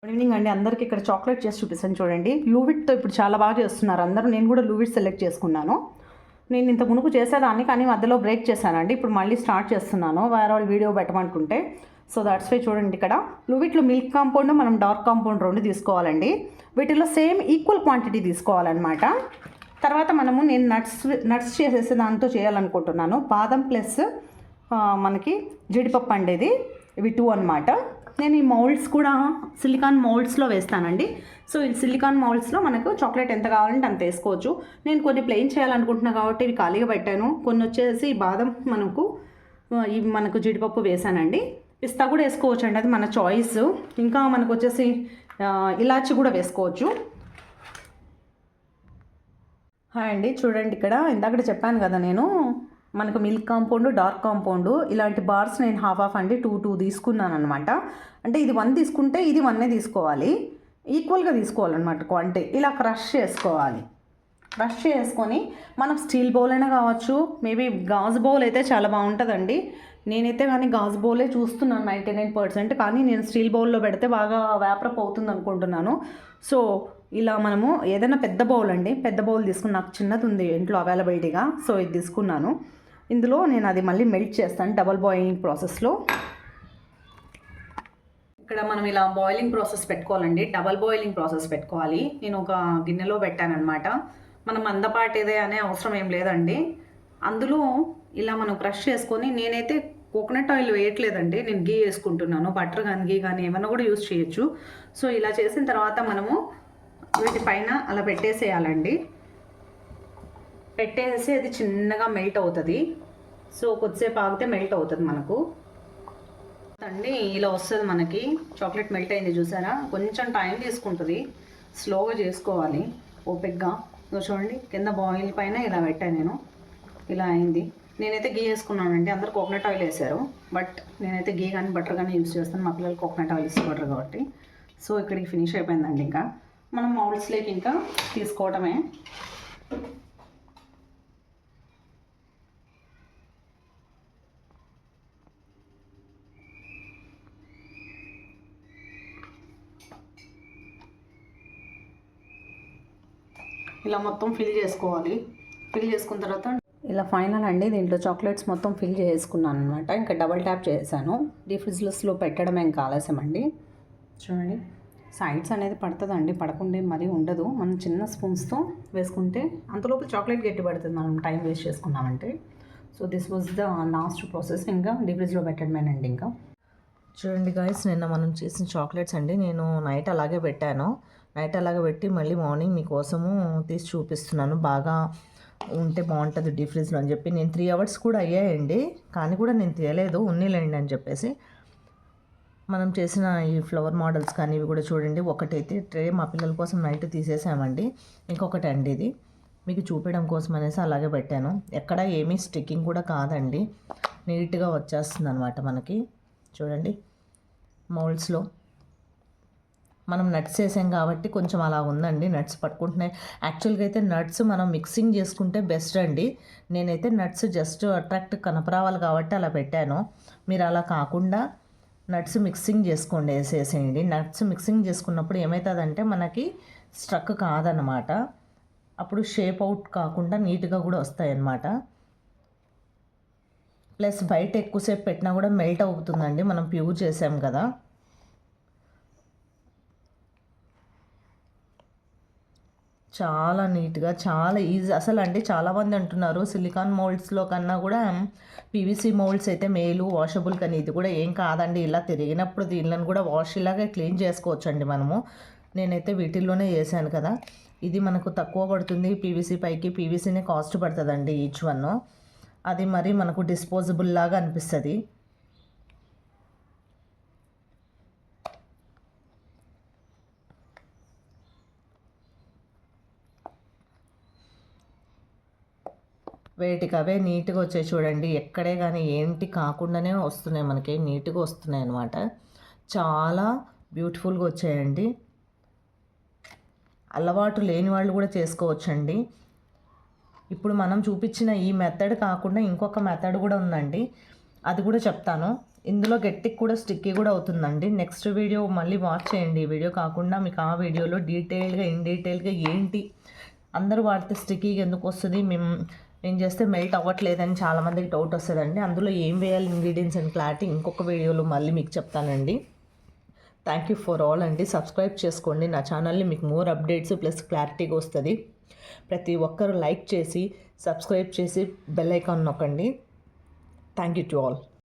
Good evening అండి అందరికీ. ఇక్కడ చాక్లెట్ చేసి చూపిస్తాను చూడండి. లూవిట్తో ఇప్పుడు చాలా బాగా చేస్తున్నారు అందరూ. నేను కూడా లూవిట్ సెలెక్ట్ చేసుకున్నాను. నేను ఇంత మునుపు చేసేదాన్ని, కానీ మధ్యలో బ్రేక్ చేశానండి. ఇప్పుడు మళ్ళీ స్టార్ట్ చేస్తున్నాను వేరే వాళ్ళు వీడియో పెట్టమనుకుంటే. సో దట్స్ వై చూడండి, ఇక్కడ లూవిట్లో మిల్క్ కాంపౌండ్, మనం డార్క్ కాంపౌండ్ రెండు తీసుకోవాలండి. వీటిలో సేమ్ ఈక్వల్ క్వాంటిటీ తీసుకోవాలన్నమాట. తర్వాత నేను నట్స్ చేసేసి దాంతో చేయాలనుకుంటున్నాను. బాదం ప్లస్ మనకి జీడిపప్పు అండేది, ఇవి 2 అన్నమాట. నేను ఈ మౌల్డ్స్ కూడా సిలికాన్ మౌల్డ్స్లో వేస్తానండి. సో ఈ సిలికాన్ మౌల్డ్స్లో మనకు చాక్లెట్ ఎంత కావాలంటే అంత వేసుకోవచ్చు. నేను కొన్ని ప్లెయిన్ చేయాలనుకుంటున్నా కాబట్టి ఇవి ఖాళీగా పెట్టాను. కొన్ని వచ్చేసి బాదం మనకు జీడిపప్పు వేసానండి. పిస్తా కూడా వేసుకోవచ్చు అండి, అది మన చాయిస్. ఇంకా మనకు వచ్చేసి ఇలాచి కూడా వేసుకోవచ్చు. హాయ్ అండి, చూడండి ఇక్కడ ఇందాక చెప్పాను కదా నేను, మనకు మిల్క్ కాంపౌండ్, డార్క్ కాంపౌండ్ ఇలాంటి బార్స్ నేను హాఫ్ అండి 2 తీసుకున్నాను అనమాట. అంటే ఇది 1 తీసుకుంటే ఇది 1 తీసుకోవాలి, ఈక్వల్గా తీసుకోవాలన్నమాట క్వాంటిటీ. ఇలా క్రష్ చేసుకోవాలి. క్రష్ చేసుకొని మనం స్టీల్ బౌల్ అయినా కావచ్చు, మేబీ గాజు బౌల్ అయితే చాలా బాగుంటుందండి. నేనైతే కానీ గాజు బౌలే చూస్తున్నాను 99%, కానీ నేను స్టీల్ బౌల్లో పెడితే బాగా వ్యాపరప్ అవుతుంది అనుకుంటున్నాను. సో ఇలా మనము ఏదైనా పెద్ద బౌల్ అండి, పెద్ద బౌల్ తీసుకుని, నాకు చిన్నది ఉంది ఇంట్లో అవైలబిలిటీగా, సో ఇది తీసుకున్నాను. ఇందులో నేను అది మళ్ళీ మెల్ట్ చేస్తాను డబల్ బాయిలింగ్ ప్రాసెస్లో. ఇక్కడ మనం ఇలా బాయిలింగ్ ప్రాసెస్ పెట్టుకోవాలండి, డబల్ బాయిలింగ్ ప్రాసెస్ పెట్టుకోవాలి. నేను ఒక గిన్నెలో పెట్టానమాట. మనం మందపాటిదే అనే అవసరం ఏం లేదండి. అందులో ఇలా మనం క్రష్ చేసుకొని, నేనైతే కోకోనట్ ఆయిల్ వేయట్లేదండి, నేను గీ వేసుకుంటున్నాను. బటర్ కానీ గీ కానీ ఏమన్నా కూడా యూజ్ చేయొచ్చు. సో ఇలా చేసిన తర్వాత మనము వీటిపైన అలా పెట్టేసేయాలండి. పెట్టేసి అది చిన్నగా మెల్ట్ అవుతుంది. సో కొద్దిసేపు ఆగితే మెల్ట్ అవుతుంది మనకు అండి. ఇలా వస్తుంది మనకి చాక్లెట్ మెల్ట్ అయింది చూసారా. కొంచెం టైం తీసుకుంటుంది, స్లోగా చేసుకోవాలి ఓపిక్గా. చూడండి, కింద బాయిల్ పైన ఇలా పెట్టాను నేను, ఇలా అయింది. నేనైతే గీ వేసుకున్నానండి, అందరు కోకోనట్ ఆయిల్ వేసారు, బట్ నేనైతే గీ కానీ బటర్ కానీ యూజ్ చేస్తాను. మా పిల్లలు కోకోనట్ ఆయిల్ ఇష్టపడరు కాబట్టి. సో ఇక్కడికి ఫినిష్ అయిపోయిందండి. ఇంకా మనం మౌల్డ్స్లోకి ఇంకా తీసుకోవటమే. ఇలా మొత్తం ఫిల్ చేసుకోవాలి. ఫిల్ చేసుకున్న తర్వాత ఇలా ఫైనల్ అండి, దీంట్లో చాక్లెట్స్ మొత్తం ఫిల్ చేసుకున్నాను అనమాట. ఇంకా డబల్ ట్యాప్ చేశాను. డీప్ ఫ్రిడ్జ్లో పెట్టడం ఏం ఆలస్యం అండి. చూడండి, సైడ్స్ అనేది పడుతుందండి, పడకుండా మరీ ఉండదు. మనం చిన్న స్పూన్స్తో వేసుకుంటే అంతలోపు చాక్లెట్ గట్టి పడుతుంది మనం టైం వేస్ట్ చేసుకున్నామంటే. So this was the last process. ఇంకా డీప్ ఫ్రిడ్జ్లో పెట్టడమేనండి. ఇంకా చూడండి గాయస్, నిన్న మనం చేసిన చాక్లెట్స్ అండి, నేను నైట్ అలాగే పెట్టాను. నైట్ అలాగే పెట్టి మళ్ళీ మార్నింగ్ మీకోసము తీసి చూపిస్తున్నాను. బాగా ఉంటే బాగుంటుంది డీప్ ఫ్రిడ్జ్లో అని చెప్పి. నేను 3 hours కూడా అయ్యాయండి, కానీ కూడా నేను తీయలేదు, ఉన్నీలేండి అని చెప్పేసి. మనం చేసిన ఈ ఫ్లవర్ మోడల్స్ కానీ ఇవి కూడా చూడండి. ఒకటైతే ట్రే మా పిల్లల కోసం నైట్ తీసేసామండి, ఇంకొకటి అండి ఇది మీకు చూపించడం కోసం అనేసి అలాగే పెట్టాను. ఎక్కడ ఏమీ స్టిక్కింగ్ కూడా కాదండి, నీట్గా వచ్చేస్తుంది అనమాట మనకి. చూడండి, మౌల్డ్స్లో మనం నట్స్ వేసాం కాబట్టి కొంచెం అలా ఉందండి, నట్స్ పట్టుకుంటున్నాయి. యాక్చువల్గా అయితే నట్స్ మనం మిక్సింగ్ చేసుకుంటే బెస్ట్ అండి. నేనైతే నట్స్ జస్ట్ అట్రాక్ట్ కనపరావాలి కాబట్టి అలా పెట్టాను. మీరు అలా కాకుండా నట్స్ మిక్సింగ్ చేసుకోండి, వేసేసేయండి. నట్స్ మిక్సింగ్ చేసుకున్నప్పుడు ఏమవుతుందంటే మనకి స్ట్రక్ కాదనమాట, అప్పుడు షేప్ అవుట్ కాకుండా నీట్గా కూడా వస్తాయి అన్నమాట. ప్లస్ బయట ఎక్కువసేపు పెట్టినా కూడా మెల్ట్ అవుతుందండి, మనం ప్యూర్ చేసాం కదా. చాలా నీట్గా, చాలా ఈజీ అసలు అండి. చాలామంది అంటున్నారు సిలికాన్ మౌల్డ్స్లో కన్నా కూడా పీవీసీ మౌల్డ్స్ అయితే మేలు, వాషబుల్, కానీ ఇది కూడా ఏం కాదండి. ఇలా తిరిగినప్పుడు దీనిలను కూడా వాష్ ఇలాగే క్లీన్ చేసుకోవచ్చండి మనము. నేనైతే వీటిల్లోనే చేశాను కదా. ఇది మనకు తక్కువ పడుతుంది పీవీసీ పైకి, పీవీసీనే కాస్ట్ పడుతుందండి ఈచ్ వన్. అది మరి మనకు డిస్పోజబుల్ లాగా అనిపిస్తుంది. వేటికి అవే నీట్గా వచ్చాయి చూడండి. ఎక్కడే కానీ ఏంటి కాకుండానే వస్తున్నాయి మనకి, నీట్గా వస్తున్నాయి అన్నమాట. చాలా బ్యూటిఫుల్గా వచ్చాయండి. అలవాటు లేని వాళ్ళు కూడా చేసుకోవచ్చండి. ఇప్పుడు మనం చూపించిన ఈ మెథడ్ కాకుండా ఇంకొక మెథడ్ కూడా ఉందండి, అది కూడా చెప్తాను. ఇందులో గట్టికి కూడా స్టిక్కీ కూడా అవుతుందండి. నెక్స్ట్ వీడియో మళ్ళీ వాచ్ చేయండి. ఈ వీడియో కాకుండా మీకు ఆ వీడియోలో ఇన్ డీటెయిల్గా ఏంటి అందరూ వాడితే స్టిక్కీగా ఎందుకు వస్తుంది, నేను చేస్తే మెల్ట్ అవ్వట్లేదని చాలామందికి డౌట్ వస్తుందండి. అందులో ఏం వేయాలి ఇంగ్రీడియంట్స్ అండ్ క్లారిటీ ఇంకొక వీడియోలో మళ్ళీ మీకు చెప్తానండి. థ్యాంక్ యూ ఫర్ ఆల్ అండి. సబ్స్క్రైబ్ చేసుకోండి నా ఛానల్ని, మీకు మోర్ అప్డేట్స్ ప్లస్ క్లారిటీగా వస్తుంది. ప్రతి ఒక్కరు లైక్ చేసి సబ్స్క్రైబ్ చేసి బెల్ ఐకాన్ నొక్కండి. Thank you to all.